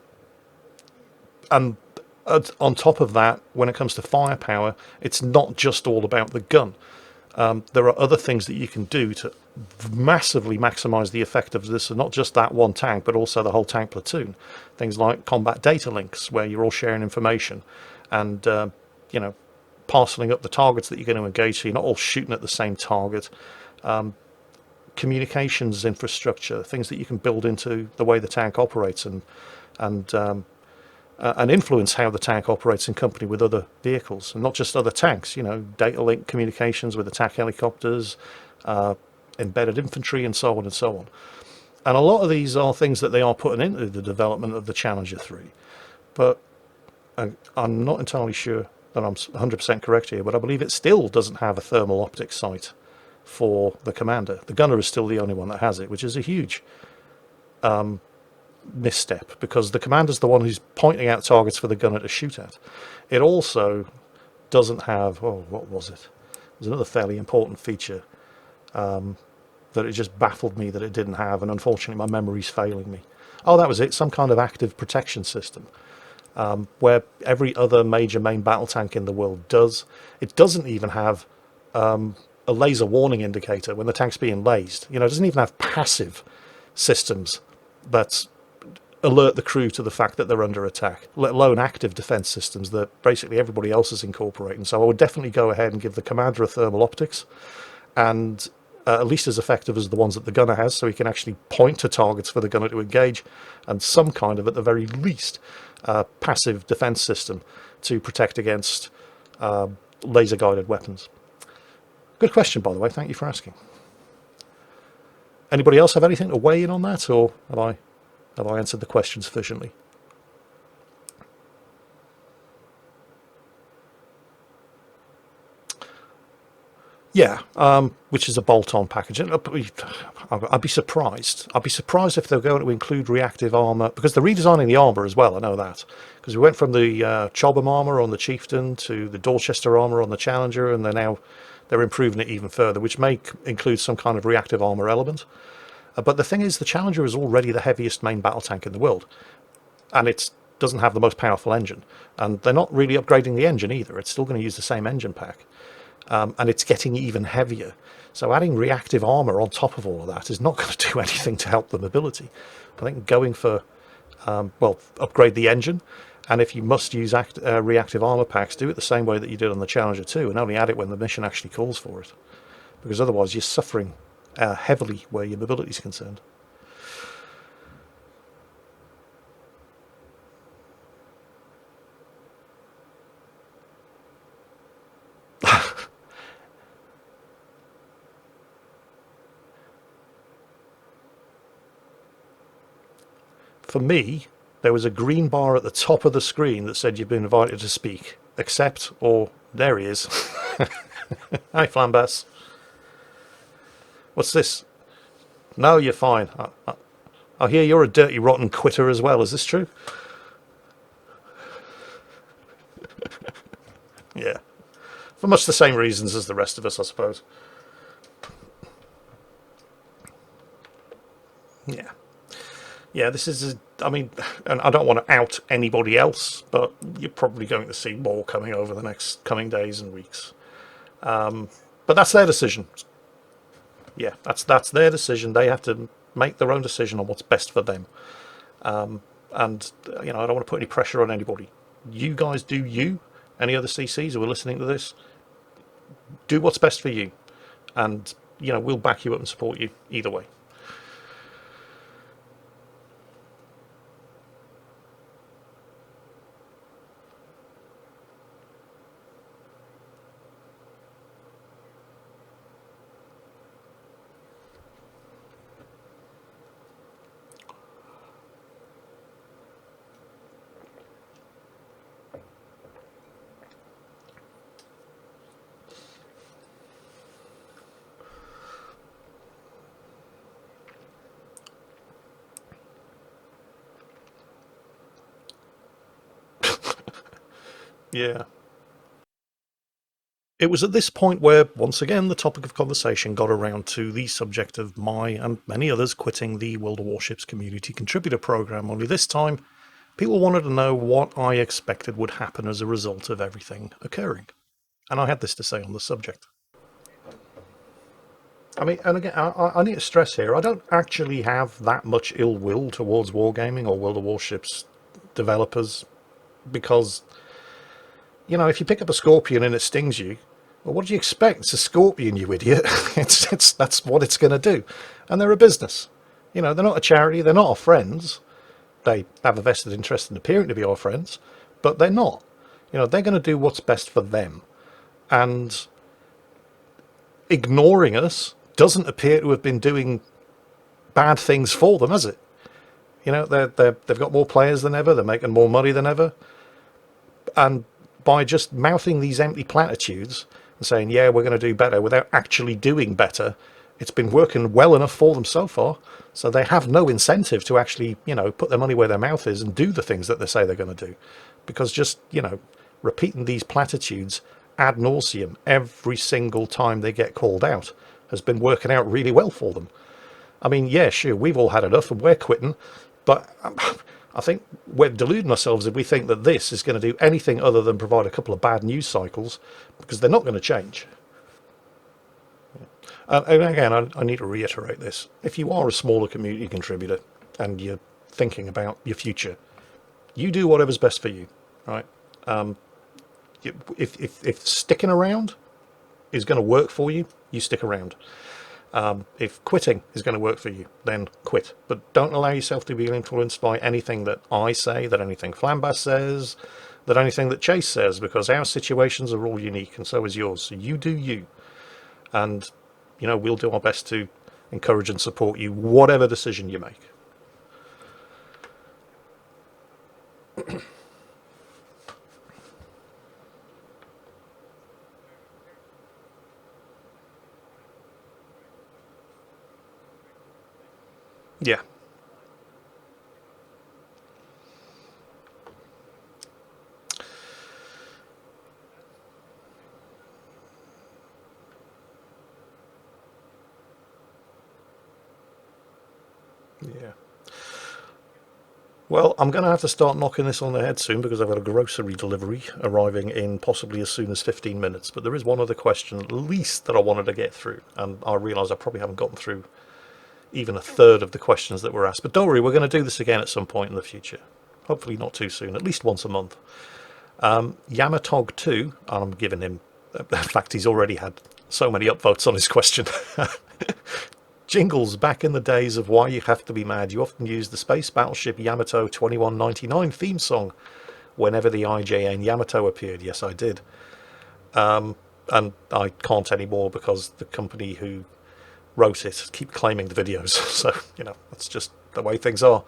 on top of that, when it comes to firepower, it's not just all about the gun. There are other things that you can do to massively maximize the effectiveness of not just that one tank, but also the whole tank platoon. Things like combat data links, where you're all sharing information and parceling up the targets that you're going to engage, so you're not all shooting at the same target. Communications infrastructure, things that you can build into the way the tank operates, and influence how the tank operates in company with other vehicles, and not just other tanks. Data link communications with attack helicopters, embedded infantry, and so on and so on. And a lot of these are things that they are putting into the development of the Challenger 3. But I'm not entirely sure that I'm 100% correct here, but I believe it still doesn't have a thermal optic sight for the commander. The gunner is still the only one that has it, which is a huge misstep, because the commander's the one who's pointing out targets for the gunner to shoot at. It also doesn't have, what was it? There's another fairly important feature that it just baffled me that it didn't have, and unfortunately my memory's failing me. Oh, that was it, some kind of active protection system. where every other major main battle tank in the world does. It doesn't even have a laser warning indicator when the tank's being lased. It doesn't even have passive systems that alert the crew to the fact that they're under attack, let alone active defense systems that basically everybody else is incorporating. So I would definitely go ahead and give the commander a thermal optics, and at least as effective as the ones that the gunner has, so he can actually point to targets for the gunner to engage, and some kind of, at the very least, passive defense system to protect against laser-guided weapons. Good question, by the way. Thank you for asking. Anybody else have anything to weigh in on that, or have I answered the question sufficiently? Yeah, which is a bolt-on package. I'd be surprised. I'd be surprised if they're going to include reactive armor, because they're redesigning the armor as well. I know that, because we went from the Chobham armor on the Chieftain to the Dorchester armor on the Challenger, and they're improving it even further, which may include some kind of reactive armor element. But the thing is, the Challenger is already the heaviest main battle tank in the world, and it doesn't have the most powerful engine. And they're not really upgrading the engine either. It's still going to use the same engine pack, and it's getting even heavier. So adding reactive armor on top of all of that is not going to do anything to help the mobility. I think going for, upgrade the engine, and if you must use reactive armor packs, do it the same way that you did on the Challenger 2, and only add it when the mission actually calls for it. Because otherwise you're suffering heavily where your mobility is concerned. For me, there was a green bar at the top of the screen that said you've been invited to speak. Accept, or there he is. Hi, Flambass. What's this? No, you're fine. I hear you're a dirty, rotten quitter as well. Is this true? Yeah. For much the same reasons as the rest of us, I suppose. Yeah. Yeah, this is, and I don't want to out anybody else, but you're probably going to see more coming over the next coming days and weeks. But that's their decision. Yeah, that's their decision. They have to make their own decision on what's best for them. And I don't want to put any pressure on anybody. You guys do you. Any other CCs who are listening to this, do what's best for you, and we'll back you up and support you either way. Yeah. It was at this point where, once again, the topic of conversation got around to the subject of my and many others quitting the World of Warships Community Contributor Program, only this time people wanted to know what I expected would happen as a result of everything occurring. And I had this to say on the subject. And again, I need to stress here, I don't actually have that much ill will towards Wargaming or World of Warships developers, because, if you pick up a scorpion and it stings you, well, what do you expect? It's a scorpion, you idiot. That's what it's going to do. And they're a business. They're not a charity. They're not our friends. They have a vested interest in appearing to be our friends, but they're not. They're going to do what's best for them. And ignoring us doesn't appear to have been doing bad things for them, has it? They've got more players than ever. They're making more money than ever. And by just mouthing these empty platitudes and saying, yeah, we're going to do better, without actually doing better, it's been working well enough for them so far. So they have no incentive to actually, put their money where their mouth is and do the things that they say they're going to do. Because just, repeating these platitudes ad nauseum every single time they get called out has been working out really well for them. Yeah, sure, we've all had enough and we're quitting, but I think we're deluding ourselves if we think that this is going to do anything other than provide a couple of bad news cycles, because they're not going to change. And again, I need to reiterate this. If you are a smaller community contributor and you're thinking about your future, you do whatever's best for you, right? If sticking around is going to work for you, you stick around. If quitting is going to work for you, then quit. But don't allow yourself to be influenced by anything that I say, that anything Flambass says, that anything that Chase says, because our situations are all unique, and so is yours. So you do you. And, we'll do our best to encourage and support you, whatever decision you make. Yeah. Yeah. Well, I'm going to have to start knocking this on the head soon, because I've got a grocery delivery arriving in possibly as soon as 15 minutes. But there is one other question at least that I wanted to get through, and I realise I probably haven't gotten through even a third of the questions that were asked. But don't worry, we're going to do this again at some point in the future. Hopefully not too soon, at least once a month. Yamatog2, and I'm giving him, in fact, he's already had so many upvotes on his question. Jingles, back in the days of Why You Have to Be Mad, you often used the Space Battleship Yamato 2199 theme song whenever the IJN Yamato appeared. Yes, I did. And I can't anymore because the company who wrote it keep claiming the videos. So, that's just the way things are.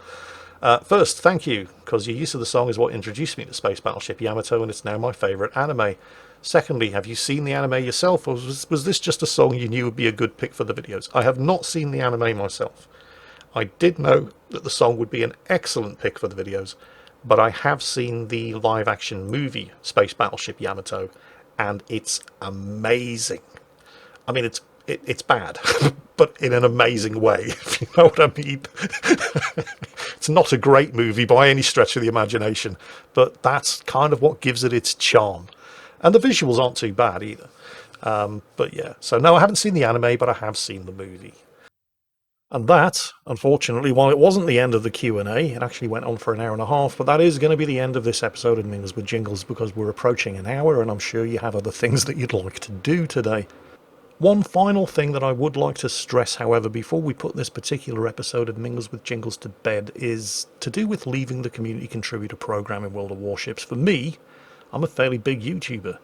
First, thank you, because your use of the song is what introduced me to Space Battleship Yamato, and it's now my favourite anime. Secondly, have you seen the anime yourself, or was this just a song you knew would be a good pick for the videos? I have not seen the anime myself. I did know that the song would be an excellent pick for the videos, but I have seen the live-action movie Space Battleship Yamato, and it's amazing. I mean, it's bad, but in an amazing way, if you know what I mean. It's not a great movie by any stretch of the imagination, but that's kind of what gives it its charm. And the visuals aren't too bad either. But yeah, so no, I haven't seen the anime, but I have seen the movie. And that, unfortunately, while it wasn't the end of the Q&A, it actually went on for an hour and a half, but that is going to be the end of this episode of Mingles with Jingles, because we're approaching an hour, and I'm sure you have other things that you'd like to do today. One final thing that I would like to stress, however, before we put this particular episode of Mingles with Jingles to bed, is to do with leaving the community contributor program in World of Warships. For me, I'm a fairly big YouTuber.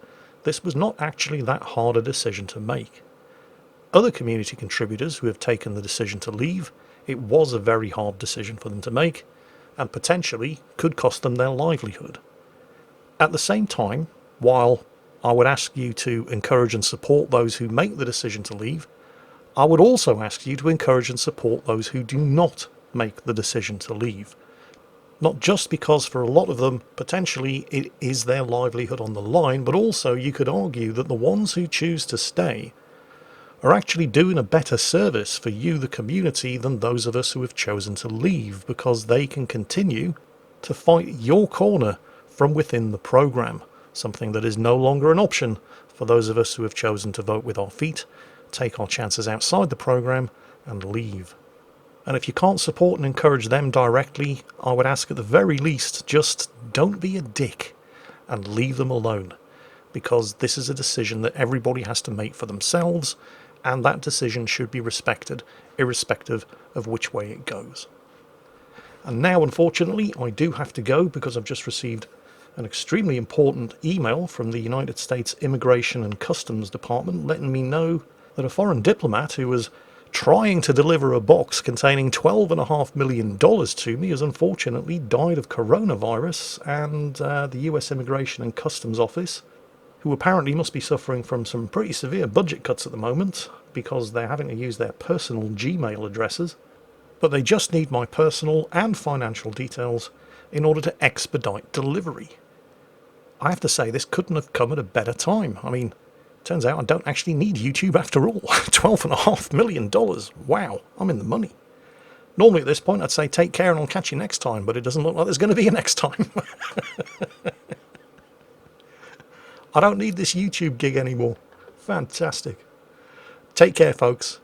This was not actually that hard a decision to make. Other community contributors who have taken the decision to leave, it was a very hard decision for them to make, and potentially could cost them their livelihood. At the same time, while I would ask you to encourage and support those who make the decision to leave, I would also ask you to encourage and support those who do not make the decision to leave. Not just because for a lot of them, potentially, it is their livelihood on the line, but also you could argue that the ones who choose to stay are actually doing a better service for you, the community, than those of us who have chosen to leave, because they can continue to fight your corner from within the program, something that is no longer an option for those of us who have chosen to vote with our feet, take our chances outside the program, and leave. And if you can't support and encourage them directly, I would ask at the very least, just don't be a dick and leave them alone, because this is a decision that everybody has to make for themselves, and that decision should be respected, irrespective of which way it goes. And now, unfortunately, I do have to go, because I've just received an extremely important email from the United States Immigration and Customs Department letting me know that a foreign diplomat who was trying to deliver a box containing $12.5 million to me has unfortunately died of coronavirus, and the US Immigration and Customs Office, who apparently must be suffering from some pretty severe budget cuts at the moment because they're having to use their personal Gmail addresses, but they just need my personal and financial details in order to expedite delivery. I have to say, this couldn't have come at a better time. I mean, turns out I don't actually need YouTube after all. $12.5 million. Wow, I'm in the money. Normally at this point I'd say take care and I'll catch you next time, but it doesn't look like there's going to be a next time. I don't need this YouTube gig anymore. Fantastic. Take care, folks,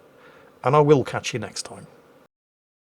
and I will catch you next time.